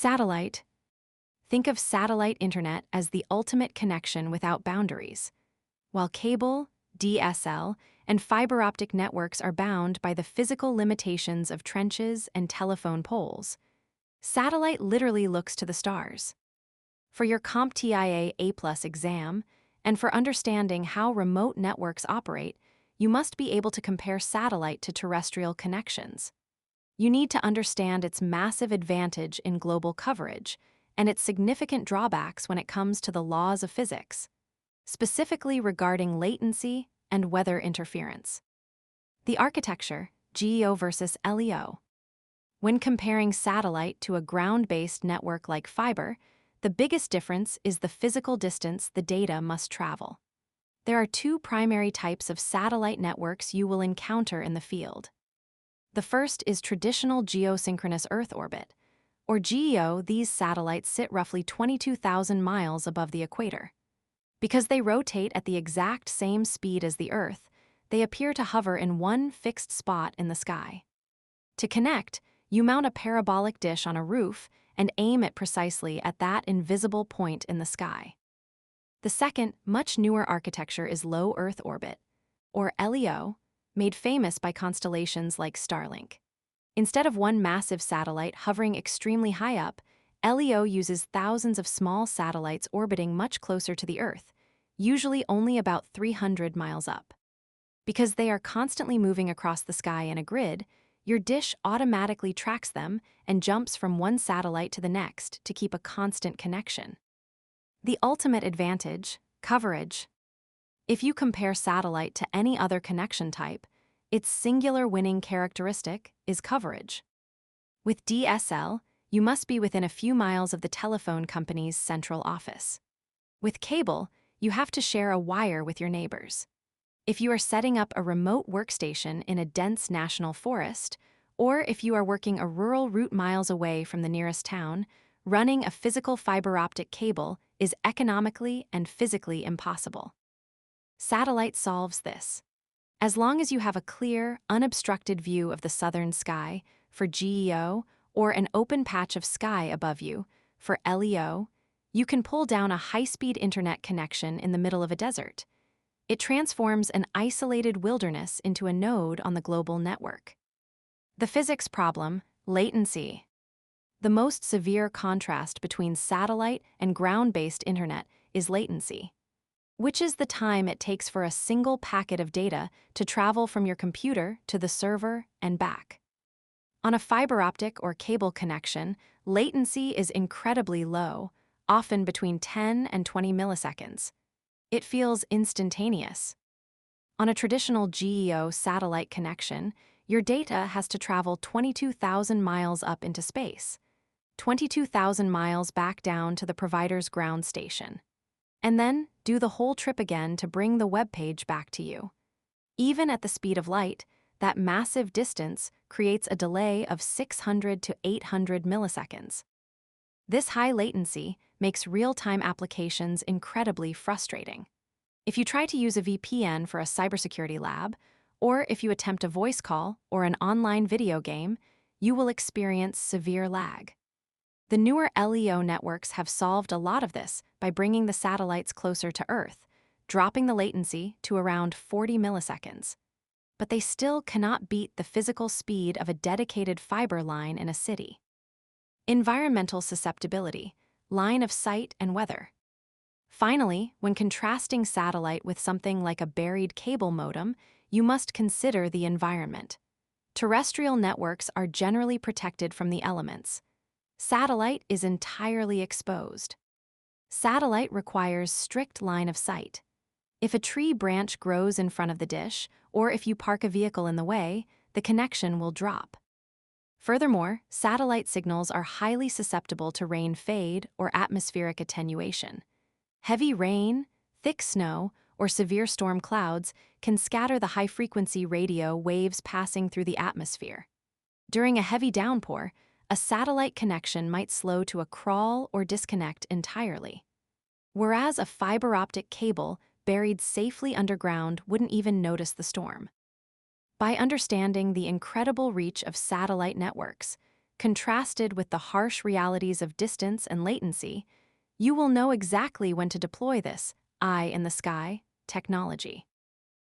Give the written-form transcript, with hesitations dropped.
Satellite. Think of satellite internet as the ultimate connection without boundaries. While cable, DSL, and fiber optic networks are bound by the physical limitations of trenches and telephone poles, satellite literally looks to the stars. For your CompTIA A+ exam, and for understanding how remote networks operate, you must be able to compare satellite to terrestrial connections. You need to understand its massive advantage in global coverage and its significant drawbacks when it comes to the laws of physics, specifically regarding latency and weather interference. The architecture, GEO versus LEO. When comparing satellite to a ground-based network like fiber, the biggest difference is the physical distance the data must travel. There are two primary types of satellite networks you will encounter in the field. The first is traditional geosynchronous Earth orbit, or GEO. These satellites sit roughly 22,000 miles above the equator. Because they rotate at the exact same speed as the Earth, they appear to hover in one fixed spot in the sky. To connect, you mount a parabolic dish on a roof and aim it precisely at that invisible point in the sky. The second, much newer architecture is low Earth orbit, or LEO, made famous by constellations like Starlink. Instead of one massive satellite hovering extremely high up, LEO uses thousands of small satellites orbiting much closer to the Earth, usually only about 300 miles up. Because they are constantly moving across the sky in a grid, your dish automatically tracks them and jumps from one satellite to the next to keep a constant connection. The ultimate advantage, coverage. If you compare satellite to any other connection type, its singular winning characteristic is coverage. With DSL, you must be within a few miles of the telephone company's central office. With cable, you have to share a wire with your neighbors. If you are setting up a remote workstation in a dense national forest, or if you are working a rural route miles away from the nearest town, running a physical fiber optic cable is economically and physically impossible. Satellite solves this. As long as you have a clear, unobstructed view of the southern sky, for GEO, or an open patch of sky above you, for LEO, you can pull down a high-speed internet connection in the middle of a desert. It transforms an isolated wilderness into a node on the global network. The physics problem, latency. The most severe contrast between satellite and ground-based internet is latency, which is the time it takes for a single packet of data to travel from your computer to the server and back. On a fiber optic or cable connection, latency is incredibly low, often between 10 and 20 milliseconds. It feels instantaneous. On a traditional GEO satellite connection, your data has to travel 22,000 miles up into space, 22,000 miles back down to the provider's ground station, and then do the whole trip again to bring the web page back to you. Even at the speed of light, that massive distance creates a delay of 600 to 800 milliseconds. This high latency makes real-time applications incredibly frustrating. If you try to use a VPN for a cybersecurity lab, or if you attempt a voice call or an online video game, you will experience severe lag. The newer LEO networks have solved a lot of this by bringing the satellites closer to Earth, dropping the latency to around 40 milliseconds. But they still cannot beat the physical speed of a dedicated fiber line in a city. Environmental susceptibility, line of sight and weather. Finally, when contrasting satellite with something like a buried cable modem, you must consider the environment. Terrestrial networks are generally protected from the elements. Satellite is entirely exposed. Satellite requires strict line of sight. If a tree branch grows in front of the dish, or if you park a vehicle in the way, the connection will drop. Furthermore, satellite signals are highly susceptible to rain fade or atmospheric attenuation. Heavy rain, thick snow, or severe storm clouds can scatter the high-frequency radio waves passing through the atmosphere. During a heavy downpour, a satellite connection might slow to a crawl or disconnect entirely. Whereas a fiber optic cable buried safely underground wouldn't even notice the storm. By understanding the incredible reach of satellite networks, contrasted with the harsh realities of distance and latency, you will know exactly when to deploy this eye in the sky technology.